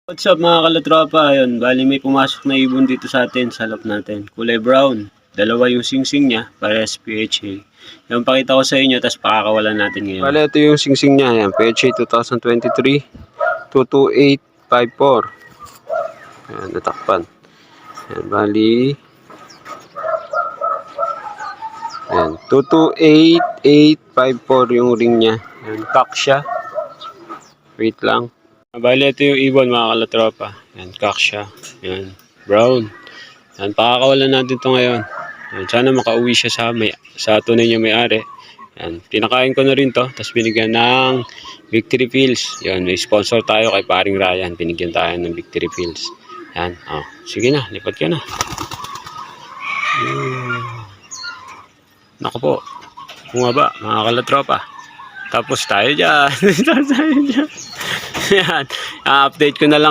What's up mga kalatropa? Ayun, bali may pumasok na ibon dito sa atin, sa loob natin. Kulay brown. Dalawa yung singsing niya, parehas PHA. Yung pakita ko sa inyo, tapos pakakawalan natin ngayon. Bali, ito yung singsing niya. Ayan, PHA 2023 22854. Ayan, natakpan. Ayan, bali. Ayan, 228854 yung ring niya. Ayan, cock siya. Wait lang. Bali, ito yung ibon mga kalatropa. Yan, cock siya. Yan, brown. Yan, pakakawalan natin ito ngayon. Yan, sana makauwi siya sa tunay niya may-ari. Yan, pinakain ko na rin to. Tapos binigyan ng Victory Pills. Yan, may sponsor tayo kay paring Ryan. Binigyan tayo ng Victory Pills. Yan, oh, sige na, lipat ka na. Naku po, bumaba mga kalatropa. Tapos tayo dyan. Yan, update ko na lang.